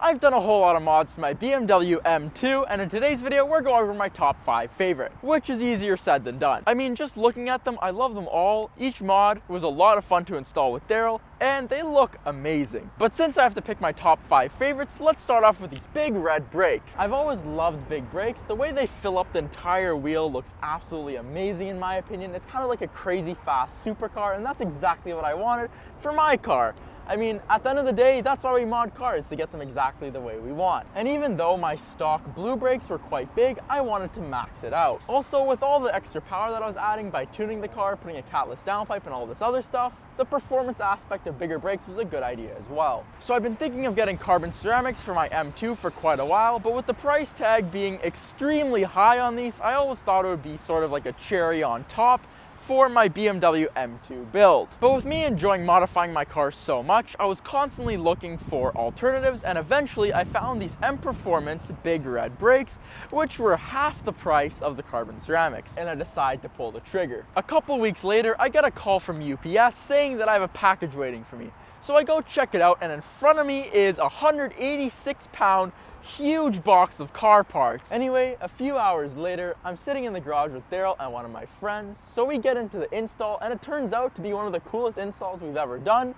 I've done a whole lot of mods to my BMW M2, and in today's video we're going over my top 5 favorite, which is easier said than done. I mean, just looking at them, I love them all. Each mod was a lot of fun to install with Daryl, and they look amazing. But since I have to pick my top 5 favorites, let's start off with these big red brakes. I've always loved big brakes. The way they fill up the entire wheel looks absolutely amazing in my opinion. It's kind of like a crazy fast supercar, and that's exactly what I wanted for my car. I mean, at the end of the day, that's why we mod cars, to get them exactly the way we want. And even though my stock blue brakes were quite big, I wanted to max it out. Also, with all the extra power that I was adding by tuning the car, putting a catless downpipe and all this other stuff, the performance aspect of bigger brakes was a good idea as well. So I've been thinking of getting carbon ceramics for my M2 for quite a while, but with the price tag being extremely high on these, I always thought it would be sort of like a cherry on top for my BMW M2 build. But with me enjoying modifying my car so much, I was constantly looking for alternatives, and eventually I found these M Performance big red brakes, which were half the price of the carbon ceramics, and I decided to pull the trigger. A couple weeks later, I get a call from UPS saying that I have a package waiting for me. So I go check it out, and in front of me is a 186-pound huge box of car parts. Anyway, a few hours later, I'm sitting in the garage with Daryl and one of my friends. So we get into the install, and it turns out to be one of the coolest installs we've ever done.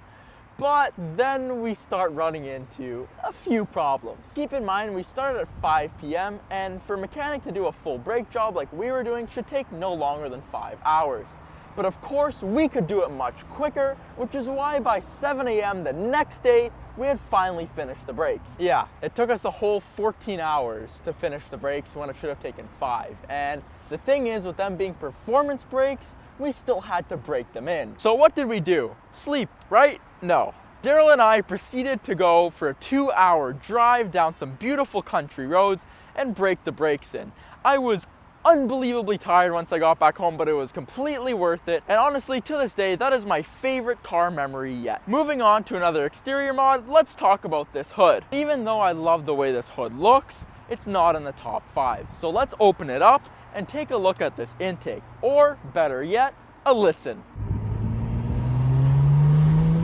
But then we start running into a few problems. Keep in mind, we started at 5 p.m. and for a mechanic to do a full brake job like we were doing should take no longer than 5 hours. But of course, we could do it much quicker, which is why by 7 a.m. the next day, we had finally finished the brakes. Yeah, it took us a whole 14 hours to finish the brakes when it should have taken 5. And the thing is, with them being performance brakes, we still had to break them in. So what did we do? Sleep, right? No. Daryl and I proceeded to go for a 2-hour drive down some beautiful country roads and break the brakes in. I was unbelievably tired once I got back home, but it was completely worth it, and honestly, to this day, that is my favorite car memory yet. Moving on to another exterior mod, let's talk about this hood. Even though I love the way this hood looks, it's not in the top 5. So let's open it up and take a look at this intake, or better yet, a listen.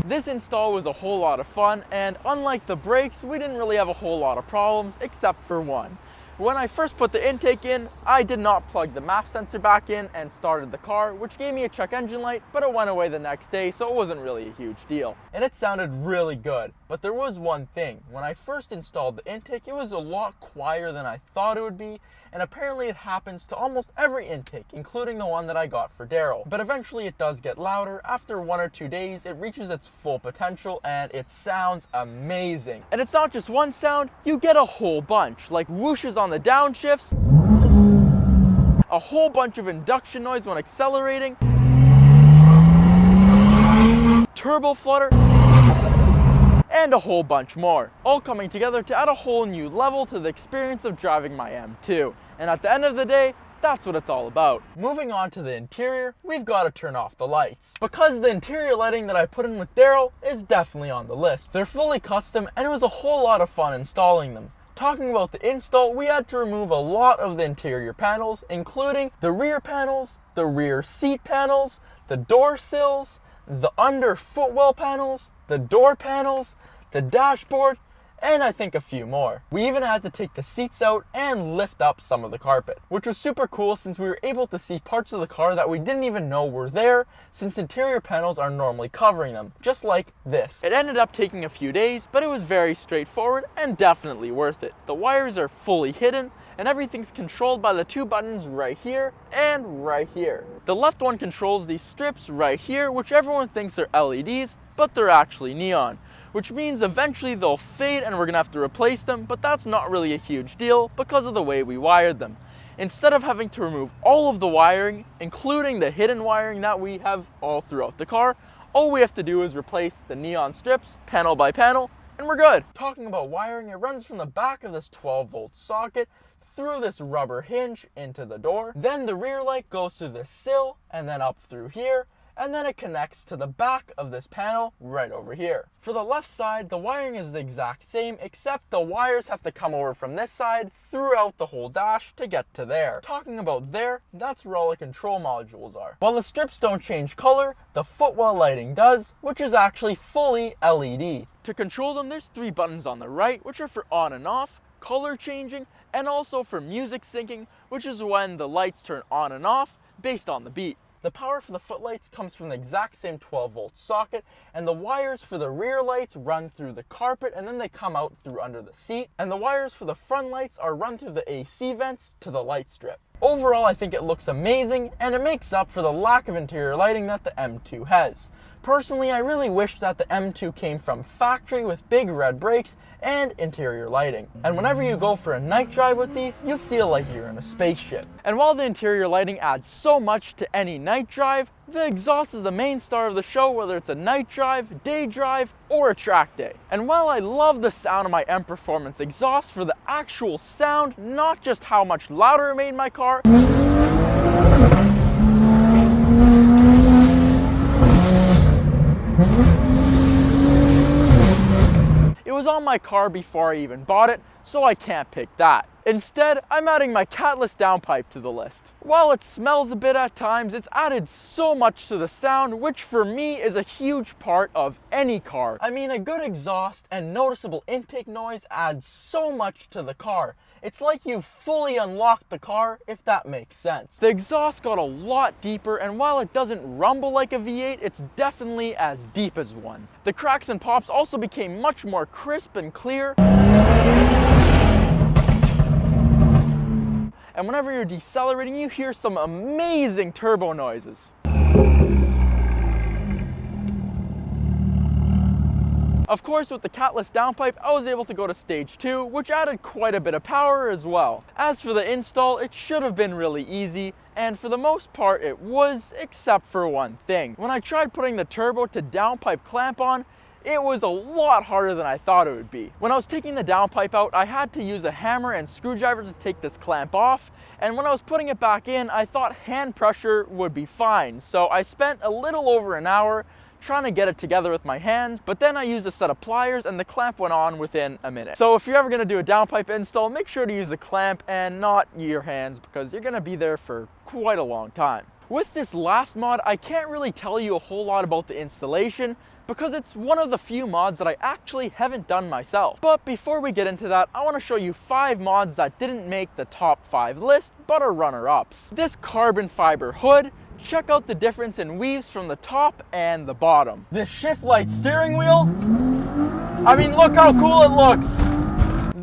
This install was a whole lot of fun, and unlike the brakes, we didn't really have a whole lot of problems, except for one. When I first put the intake in, I did not plug the MAF sensor back in and started the car, which gave me a check engine light, but it went away the next day, so it wasn't really a huge deal. And it sounded really good, but there was one thing. When I first installed the intake, it was a lot quieter than I thought it would be, and apparently it happens to almost every intake, including the one that I got for Daryl. But eventually it does get louder. After 1 or 2 days, it reaches its full potential, and it sounds amazing. And it's not just one sound, you get a whole bunch, like whooshes on the downshifts, a whole bunch of induction noise when accelerating, turbo flutter, and a whole bunch more, all coming together to add a whole new level to the experience of driving my M2. And at the end of the day, that's what it's all about. Moving on to the interior, we've got to turn off the lights, because the interior lighting that I put in with Daryl is definitely on the list. They're fully custom, and it was a whole lot of fun installing them. Talking about the install, we had to remove a lot of the interior panels, including the rear panels, the rear seat panels, the door sills, the under footwell panels, the door panels, the dashboard, and I think a few more. We even had to take the seats out and lift up some of the carpet, which was super cool since we were able to see parts of the car that we didn't even know were there, since interior panels are normally covering them, just like this. It ended up taking a few days, but it was very straightforward and definitely worth it. The wires are fully hidden, and everything's controlled by the 2 buttons right here and right here. The left one controls these strips right here, which everyone thinks are LEDs, but they're actually neon, which means eventually they'll fade and we're gonna have to replace them, but that's not really a huge deal because of the way we wired them. Instead of having to remove all of the wiring, including the hidden wiring that we have all throughout the car, all we have to do is replace the neon strips panel by panel, and we're good. Talking about wiring, it runs from the back of this 12-volt socket through this rubber hinge into the door. Then the rear light goes through this sill and then up through here, and then it connects to the back of this panel right over here. For the left side, the wiring is the exact same, except the wires have to come over from this side throughout the whole dash to get to there. Talking about there, that's where all the control modules are. While the strips don't change color, the footwell lighting does, which is actually fully LED. To control them, there's 3 buttons on the right, which are for on and off, color changing, and also for music syncing, which is when the lights turn on and off based on the beat. The power for the footlights comes from the exact same 12-volt socket, and the wires for the rear lights run through the carpet and then they come out through under the seat, and the wires for the front lights are run through the AC vents to the light strip. Overall, I think it looks amazing, and it makes up for the lack of interior lighting that the M2 has. Personally, I really wish that the M2 came from factory with big red brakes and interior lighting. And whenever you go for a night drive with these, you feel like you're in a spaceship. And while the interior lighting adds so much to any night drive, the exhaust is the main star of the show, whether it's a night drive, day drive, or a track day. And while I love the sound of my M Performance exhaust for the actual sound, not just how much louder it made my car, it was on my car before I even bought it, so I can't pick that. Instead, I'm adding my catless downpipe to the list. While it smells a bit at times, it's added so much to the sound, which for me is a huge part of any car. I mean, a good exhaust and noticeable intake noise adds so much to the car. It's like you fully unlocked the car, if that makes sense. The exhaust got a lot deeper, and while it doesn't rumble like a V8, it's definitely as deep as one. The cracks and pops also became much more crisp and clear. And whenever you're decelerating, you hear some amazing turbo noises. Of course, with the catless downpipe, I was able to go to stage 2, which added quite a bit of power as well. As for the install, it should have been really easy, and for the most part it was, except for one thing. When I tried putting the turbo to downpipe clamp on, it was a lot harder than I thought it would be. When I was taking the downpipe out, I had to use a hammer and screwdriver to take this clamp off, and when I was putting it back in, I thought hand pressure would be fine. So I spent a little over an hour trying to get it together with my hands, but then I used a set of pliers and the clamp went on within a minute. So if you're ever gonna do a downpipe install, make sure to use a clamp and not your hands, because you're gonna be there for quite a long time. With this last mod, I can't really tell you a whole lot about the installation, because it's one of the few mods that I actually haven't done myself. But before we get into that, I want to show you 5 mods that didn't make the top 5 list, but are runner-ups. This carbon fiber hood, check out the difference in weaves from the top and the bottom. This shift light steering wheel, I mean, look how cool it looks.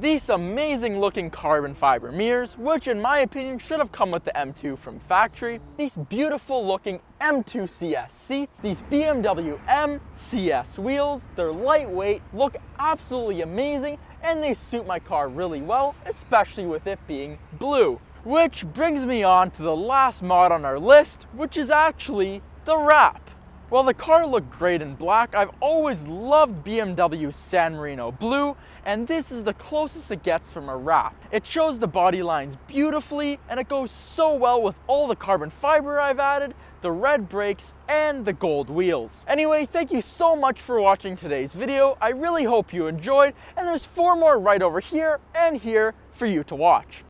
These amazing looking carbon fiber mirrors, which in my opinion should have come with the M2 from factory. These beautiful looking M2 CS seats, these BMW M CS wheels, they're lightweight, look absolutely amazing, and they suit my car really well, especially with it being blue. Which brings me on to the last mod on our list, which is actually the wrap. While the car looked great in black, I've always loved BMW San Marino blue, and this is the closest it gets from a wrap. It shows the body lines beautifully, and it goes so well with all the carbon fiber I've added, the red brakes, and the gold wheels. Anyway, thank you so much for watching today's video. I really hope you enjoyed, and there's 4 more right over here and here for you to watch.